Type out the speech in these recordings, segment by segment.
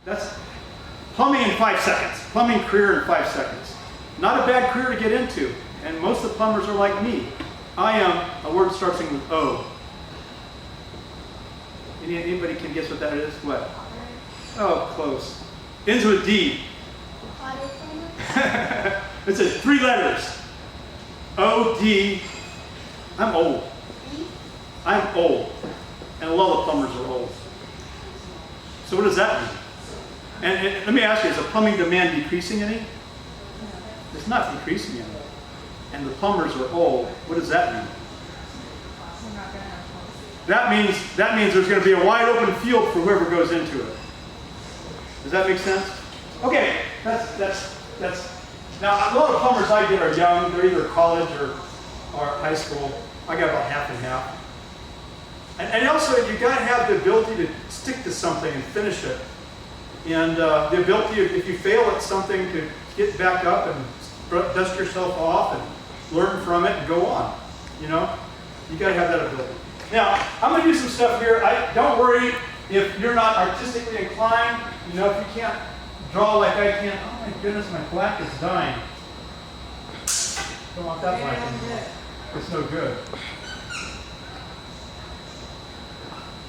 That's plumbing in 5 seconds. Plumbing career in 5 seconds. Not a bad career to get into. And most of the plumbers are like me. I am a word starting with O. Anybody can guess what that is? What? Oh, close. Ends with D. It's 3 letters. O-D. I'm old. I'm old. And a lot of plumbers are old. So what does that mean? And let me ask you, is the plumbing demand decreasing any? It's not decreasing any. And the plumbers are old. What does that mean? That means there's going to be a wide open field for whoever goes into it. Does that make sense? Okay, that's now a lot of plumbers I get are young. They're either college or high school. I got about half and half. And also, you got to have the ability to stick to something and finish it, and the ability, if you fail at something, to get back up and dust yourself off and learn from it and go on. You know, you got to have that ability. Now, I'm going to do some stuff here. Don't worry if you're not artistically inclined. You know, if you can't draw like I can. Oh my goodness, my black is dying. Don't want that black anymore. It's no good.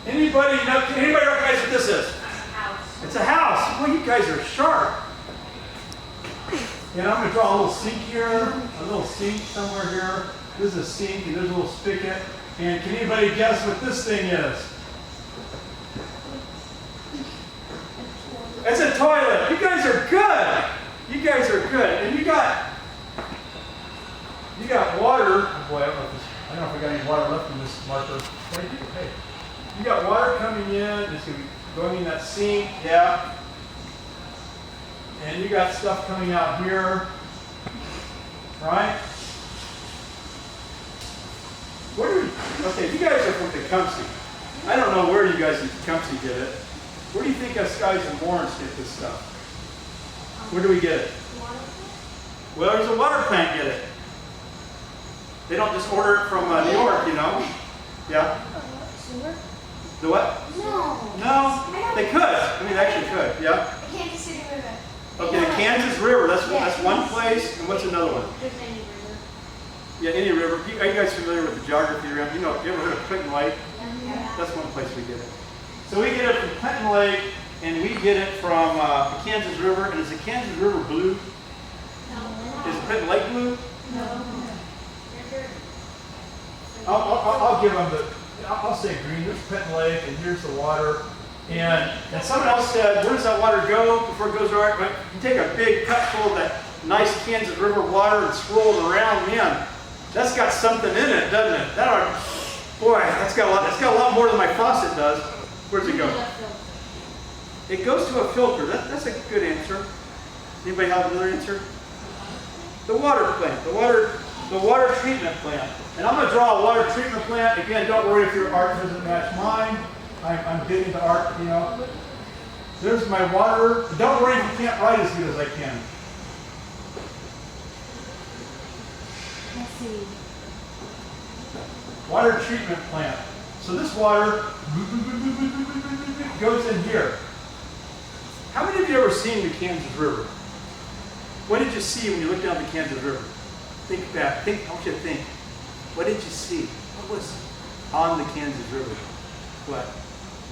Anybody recognize what this is? It's a house. It's a house. Well, you guys are sharp. And I'm going to draw a little sink here, a little sink somewhere here. This is a sink, and there's a little spigot. And can anybody guess what this thing is? It's a toilet. You guys are good. You guys are good. And you got water. Oh boy, I don't know if I got any water left in this marker. What do you do? Hey. You got water coming in, it's going to be going in that sink, yeah. And you got stuff coming out here, right? Okay, you guys are from Tecumseh. I don't know where you guys in Tecumseh get it. Where do you think us guys in Lawrence get this stuff? Where do we get it? Well, there's a water plant get it. They don't just order it from New York, you know? Yeah? The what? No, they could. I mean, they actually could. Yeah. The Kansas City River. Okay, the Kansas River. That's one place. And what's another one? There's any river. Yeah, any river. Are you guys familiar with the geography around? You know, you ever heard of Clinton Lake? Yeah. That's one place we get it. So we get it from Clinton Lake, and we get it from the Kansas River. And is the Kansas River blue? No. Is Clinton Lake blue? No. I'll give them the. I'll say green. Here's Clinton Lake, and here's the water. And someone else said, where does that water go before it goes right? You take a big cupful of that nice Kansas River water and swirl it around. Man, that's got something in it, doesn't it? Boy, that's got a lot. It's got a lot more than my faucet does. Where does it go? It goes to a filter. That's a good answer. Anybody have another answer? The water plant. The water treatment plant. And I'm going to draw a water treatment plant. Again, don't worry if your art doesn't match mine. I'm getting the art, you know. There's my water. Don't worry if you can't write as good as I can. Let's see. Water treatment plant. So this water goes in here. How many of you ever seen the Kansas River? What did you see when you looked down the Kansas River? Think back. I want you to think. What did you see? What was on the Kansas River? What?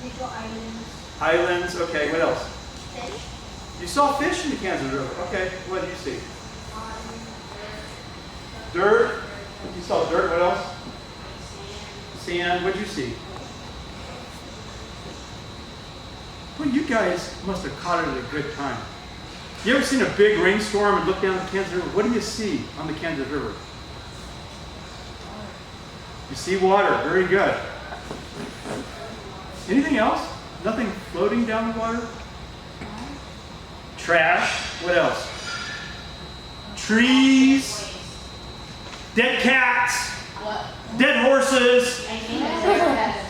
Little islands. Islands. Okay, what else? Fish. You saw fish in the Kansas River. Okay, what did you see? Dirt. You saw dirt. What else? Sand. What did you see? Well, you guys must have caught it at a good time. You ever seen a big rainstorm and look down the Kansas River? What do you see on the Kansas River? You see water. Very good. Anything else? Nothing floating down the water? Trash. What else? Trees. Dead cats. Dead horses.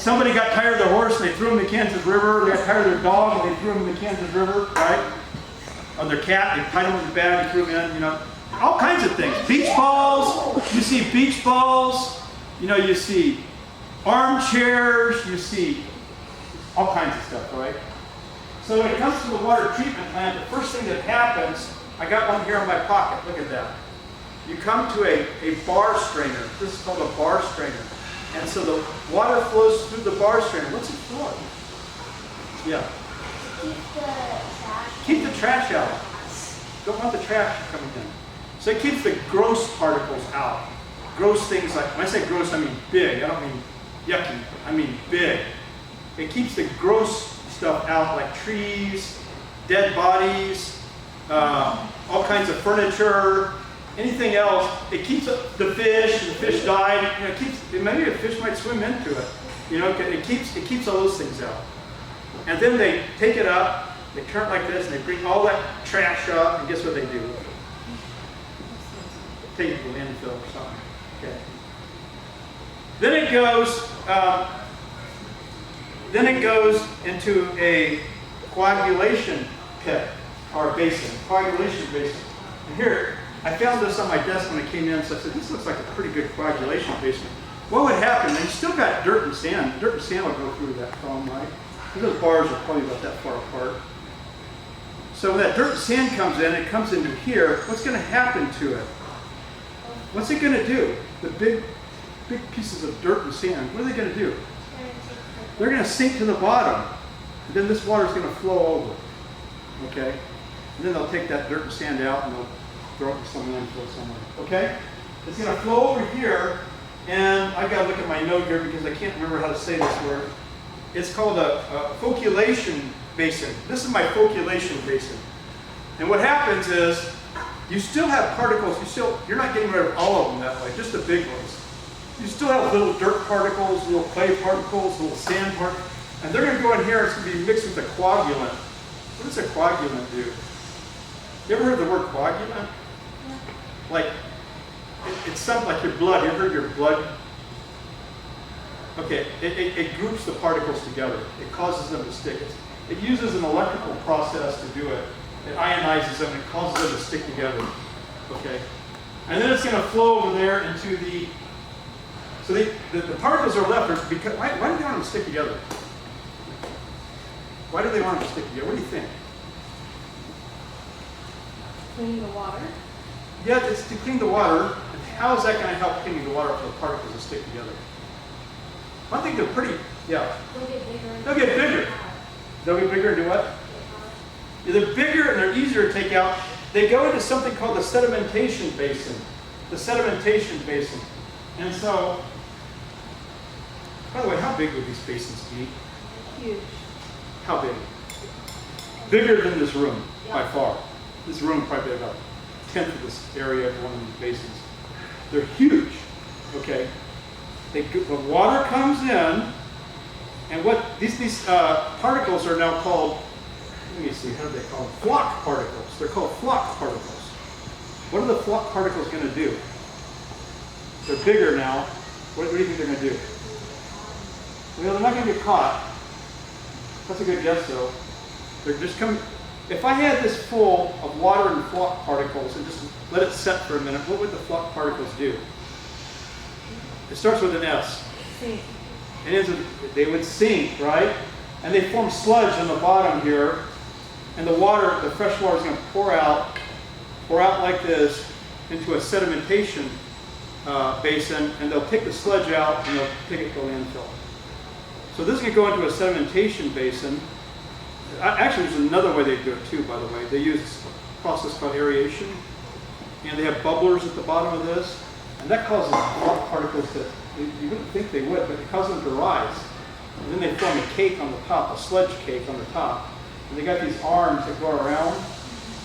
Somebody got tired of their horse and they threw him in the Kansas River. They got tired of their dog and they threw him in the Kansas River, right? Or their cat, they tied him with the bag and threw him in, you know. All kinds of things. Beach balls. You see beach balls. You know, you see armchairs. You see all kinds of stuff, right? So when it comes to the water treatment plant, the first thing that happens, I got one here in my pocket, look at that. You come to a bar strainer. This is called a bar strainer. And so the water flows through the bar strainer. What's it for? Yeah. Keep the trash. Keep the trash out. Don't want the trash coming in. So it keeps the gross particles out. Gross things like, when I say gross, I mean big. I don't mean yucky. I mean big. It keeps the gross stuff out, like trees, dead bodies, all kinds of furniture, anything else. It keeps the fish died. You know, it keeps, maybe a fish might swim into it. You know, it keeps all those things out. And then they take it up, they turn it like this, and they bring all that trash up, and guess what they do? Take it to the landfill or something. Okay. Then it goes into a coagulation pit or basin, coagulation basin. And here, I found this on my desk when I came in, so I said, this looks like a pretty good coagulation basin. What would happen? You still got dirt and sand. Dirt and sand will go through that foam, right? Those bars are probably about that far apart. So when that dirt and sand comes in, it comes into here. What's going to happen to it? What's it going to do? The big pieces of dirt and sand, what are they going to do? They're going to sink to the bottom. And then this water is going to flow over. Okay? And then they'll take that dirt and sand out and they'll throw it in some landfill somewhere. Okay? It's going to flow over here, and I've got to look at my note here because I can't remember how to say this word. It's called a flocculation basin. This is my flocculation basin. And what happens is, you still have particles, you're not getting rid of all of them that way, just the big ones. You still have little dirt particles, little clay particles, little sand particles, and they're going to go in here, it's going to be mixed with a coagulant. What does a coagulant do? You ever heard the word coagulant? Yeah. Like, it's something like your blood. You ever heard your blood? Okay, it groups the particles together. It causes them to stick. It uses an electrical process to do it. It ionizes them and it causes them to stick together. Okay? And then it's going to flow over there into the... So the particles are left because... Why do they want them to stick together? Why do they want them to stick together? What do you think? Clean the water. Yeah, it's to clean the water. And how is that going to help cleaning the water for the particles to stick together? I think they're pretty... Yeah. They'll get bigger. They'll get bigger. They'll get bigger and do what? Yeah, they're bigger and they're easier to take out. They go into something called the sedimentation basin. The sedimentation basin. And so, by the way, how big would these basins be? Huge. How big? Bigger than this room, by far. This room probably about a tenth of this area of one of these basins. They're huge. Okay? The water comes in, and what these particles are now called, let me see, how do they call them? Flock particles. They're called flock particles. What are the flock particles going to do? They're bigger now. What do you think they're going to do? Well, they're not going to get caught. That's a good guess, though. They're just coming. If I had this full of water and flock particles and just let it set for a minute, what would the flock particles do? It starts with an S. Sink. They would sink, right? And they form sludge on the bottom here. And the water, the fresh water is going to pour out like this into a sedimentation basin, and they'll take the sludge out and they'll take it to a landfill. So this is going to go into a sedimentation basin. Actually, there's another way they do it too, by the way. They use a process called aeration, and they have bubblers at the bottom of this, and that causes rock particles that you wouldn't think they would, but it causes them to rise. And then they form a cake on the top, a sludge cake on the top. And they got these arms that go around,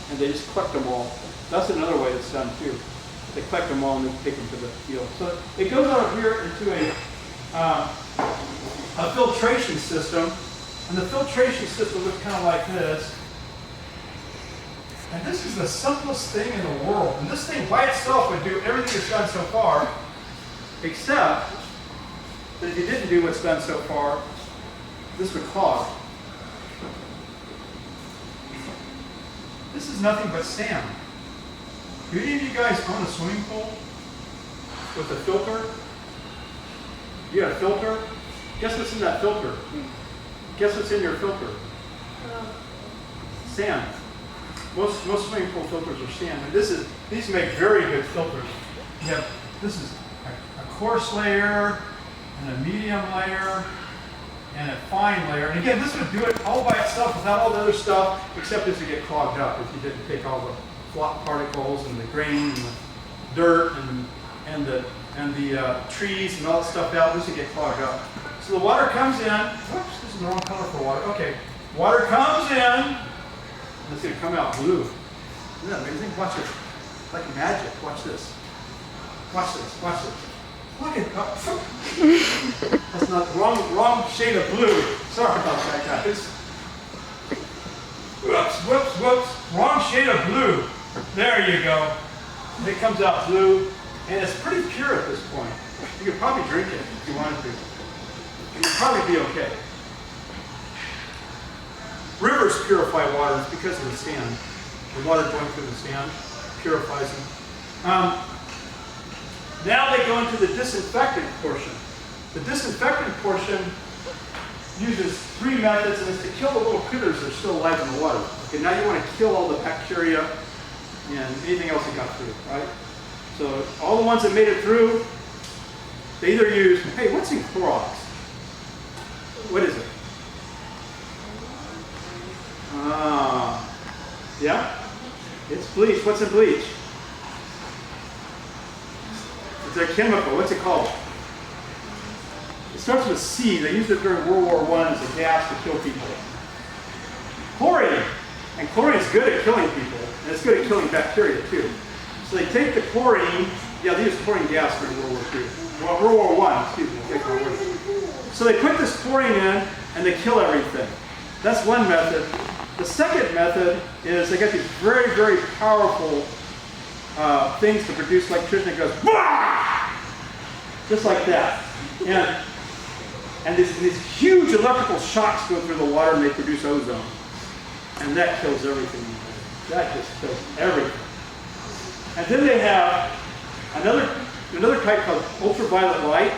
and they just collect them all. That's another way it's done too. They collect them all and they take them to the field. So it goes out here into a filtration system. And the filtration system looks kind of like this. And this is the simplest thing in the world. And this thing by itself would do everything it's done so far, except that if you didn't do what's done so far, this would clog. This is nothing but sand. Do any of you guys own a swimming pool with a filter? You got a filter? Guess what's in that filter? Guess what's in your filter? sand. Most swimming pool filters are sand, and these make very good filters. This is a coarse layer, and a medium layer, and a fine layer. And again, this would do it all by itself without all the other stuff, except as you get clogged up. If you didn't take all the flock particles and the grain and the dirt and the trees and all that stuff out, this would get clogged up. So the water comes in. Whoops, this is the wrong color for water. Okay, water comes in. And it's going to come out blue. Isn't that amazing? Watch it. Like magic. Watch this. Watch this. Watch this. Look at that. That's not wrong shade of blue. Sorry about that, guys. Whoops. Wrong shade of blue. There you go. It comes out blue, and it's pretty pure at this point. You could probably drink it if you wanted to. It would probably be okay. Rivers purify water because of the sand. The water going through the sand purifies them. Now they go into the disinfectant portion. The disinfectant portion uses 3 methods, and it's to kill the little critters that are still alive in the water. Okay, now you want to kill all the bacteria and anything else that got through, right? So all the ones that made it through, they either use, hey, what's in Clorox? What is it? Yeah? It's bleach. What's in bleach? It's a chemical. What's it called? It starts with C. They used it during World War I as a gas to kill people. Chlorine. And chlorine is good at killing people. And it's good at killing bacteria too. So they take the chlorine. Yeah, they used chlorine gas during World War II. Well, World War I, excuse me. So they put this chlorine in and they kill everything. That's one method. The second method is they got these very, very powerful things to produce electricity. It goes, bah! Just like that. And these huge electrical shocks go through the water and they produce ozone. And that kills everything. That just kills everything. And then they have another type called ultraviolet light.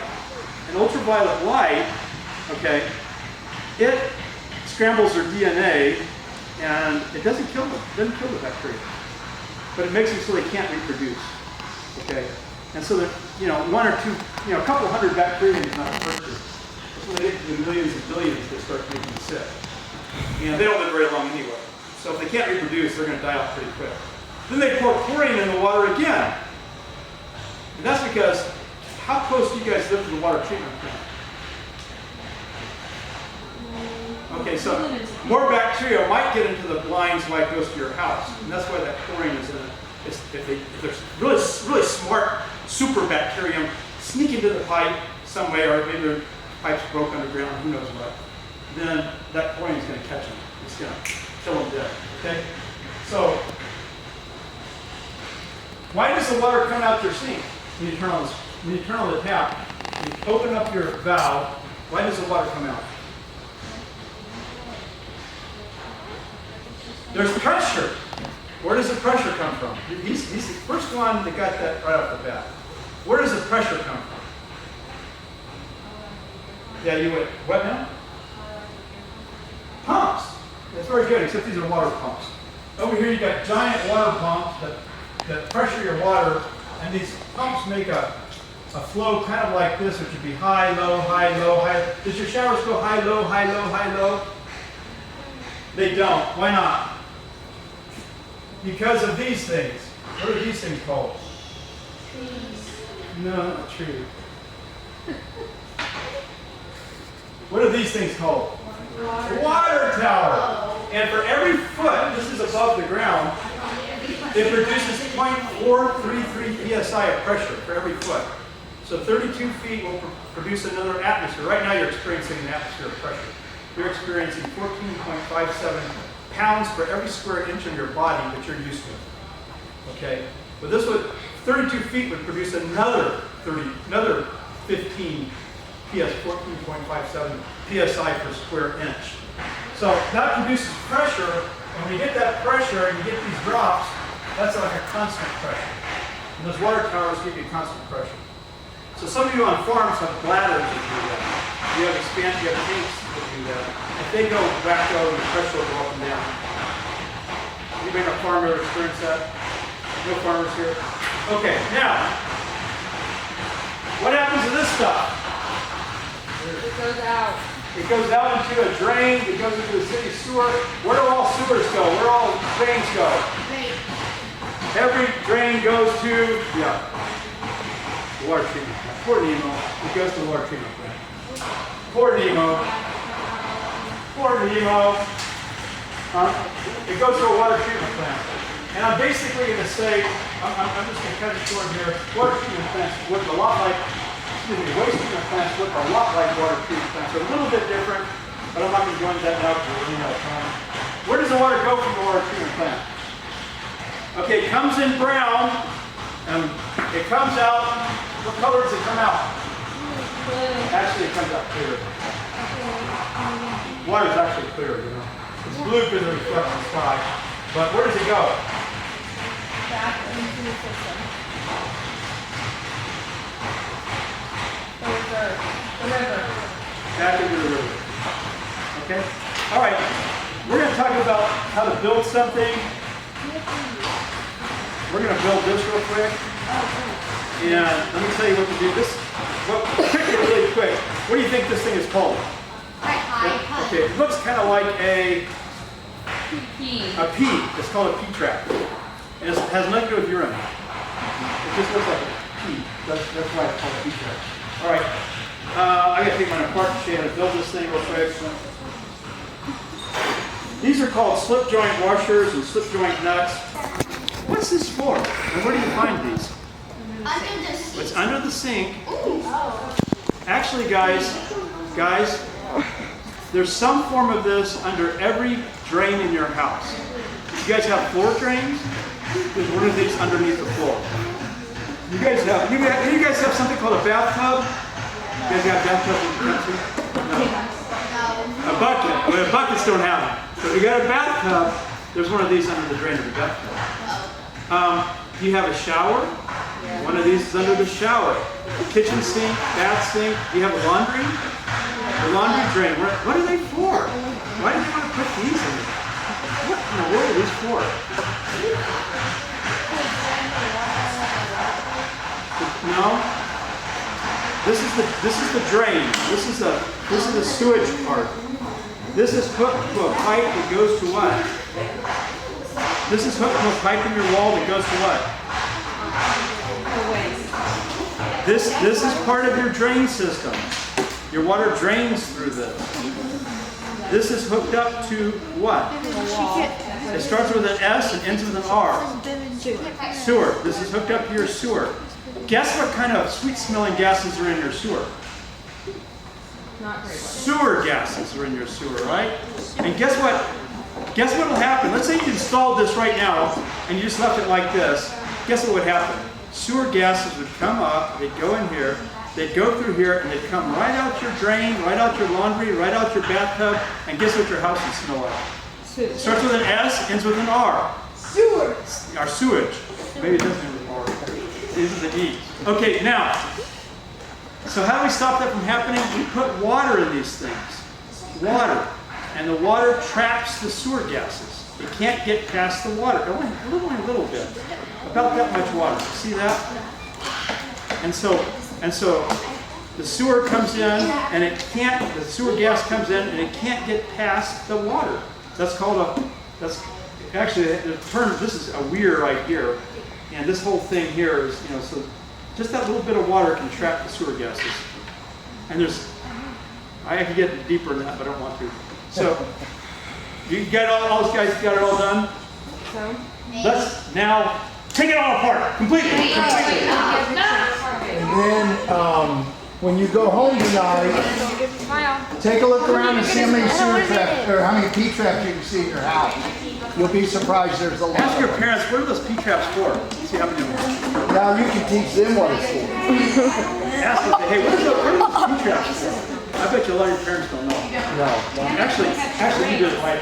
And ultraviolet light, okay, it scrambles their DNA and it doesn't kill them. It doesn't kill the bacteria. But it makes them so they can't reproduce. Okay? And so that, one or two, a couple hundred bacteria is not a person. When they get to the millions and billions, they start making them sick. And they don't live very long anyway. So if they can't reproduce, they're going to die out pretty quick. Then they pour chlorine in the water again. And that's because, how close do you guys live to the water treatment plant? Okay, so more bacteria might get into the lines while it goes to your house. And that's why that chlorine is in it. If there's really smart super bacterium sneak into the pipe some way, or maybe the pipe's broke underground, who knows what, then that chlorine is going to catch them. It's going to kill them dead. Okay? So, why does the water come out your sink when you turn on the tap? When you open up your valve, why does the water come out? There's pressure. Where does the pressure come from? He's the first one that got that right off the bat. Where does the pressure come from? Yeah, you went, what now? Pumps. That's very good, except these are water pumps. Over here you got giant water pumps that pressure your water, and these pumps make a flow kind of like this, which would be high, low, high, low, high. Does your showers go high, low, high, low, high, low? They don't. Why not? Because of these things. What are these things called? Trees. No, not a tree. What are these things called? Water tower. And for every foot, this is above the ground, it produces 0.433 psi of pressure for every foot. So 32 feet will produce another atmosphere. Right now you're experiencing an atmosphere of pressure. You're experiencing 14.57 pounds per every square inch of your body that you're used to. Okay? But this would, 32 feet would produce another 15 PS, 14.57 psi per square inch. So that produces pressure, and when you get that pressure and you get these drops, that's like a constant pressure. And those water towers give you constant pressure. So some of you on farms have bladders that do that. You have tanks that do that. If they go back out, the pressure will go up and down. Anybody a farmer experience that? No farmers here? Okay, now, what happens to this stuff? It goes out. It goes out into a drain, it goes into the city sewer. Where do all sewers go? Where do all drains go? Great. Every drain goes to, yeah, the water treatment plant. Poor Nemo, it goes to the water treatment plant. Poor Nemo. Poor Nemo. It goes to a water treatment plant. And I'm basically going to say, I'm just going to cut it short here. Water treatment plants look a lot like, waste treatment plants look a lot like water treatment plants. They're a little bit different, but I'm not going to go into that now because we're running out of time. Where does the water go from the water treatment plant? Okay, it comes in brown, and it comes out. What color does it come out? Actually, it comes out clear. Water is actually clear, you know. It's blue because it reflects the sky. But where does it go? Back into the system. The river. Back into the river. Okay? All right. We're going to talk about how to build something. We're going to build this real quick. And let me tell you what to do. This, really quick. What do you think this thing is called? Okay, it looks kind of like a pea. It's called a pea trap. And it has nothing to do with urine. It just looks like a pea. That's why it's called a pea trap. All right. I got to take mine apart and show you how to build this thing real quick. These are called slip joint washers and slip joint nuts. What's this for? And where do you find these? Under the sink. It's under the sink. Oh. Actually, guys, there's some form of this under every drain in your house. You guys have floor drains? There's one of these underneath the floor. You guys have something called a bathtub? You guys got bathtubs in your country? No. A bucket. Well, buckets don't have them. So if you got a bathtub, there's one of these under the drain of the bathtub. You have a shower? One of these is under the shower. Kitchen sink, bath sink. You have a laundry? The laundry drain. What are they for? Why do they want to put these in there? What in the world are these for? No? This is the drain. This is the sewage part. This is hooked to a pipe that goes to what? This is hooked to a pipe in your wall that goes to what? This is part of your drain system. Your water drains through this. This is hooked up to what? It starts with an S and ends with an R. Sewer. This is hooked up to your sewer. Guess what kind of sweet-smelling gases are in your sewer? Not great. Sewer gases are in your sewer, right? And guess what? Guess what will happen? Let's say you installed this right now and you just left it like this. Guess what would happen? Sewer gases would come up, they'd go in here, they'd go through here, and they'd come right out your drain, right out your laundry, right out your bathtub, and guess what your house would smell like? It starts with an S, ends with an R. Sewer. Our sewage. Maybe it doesn't end with an R. This is an E. Okay, now, so how do we stop that from happening? We put water in these things. Water. And the water traps the sewer gases. It can't get past the water. Only a little bit. About that much water. See that? And so the sewer comes in and it can't, the sewer gas comes in and it can't get past the water. That's called actually the term, this is a weir right here. And this whole thing here is, so just that little bit of water can trap the sewer gases. And I could get deeper than that, but I don't want to. So, you got all those guys got it all done? So? Let's now take it all apart completely. And then when you go home tonight, take a look around and see how many sewer traps or how many P traps you can see in your house. You'll be surprised there's a lot. Ask your of them. parents, what are those P traps for? See how many of them. Now you can teach them what it's for. Ask them, hey, what are those P traps for? I bet you a lot of your parents don't know. No. Actually, you did it right.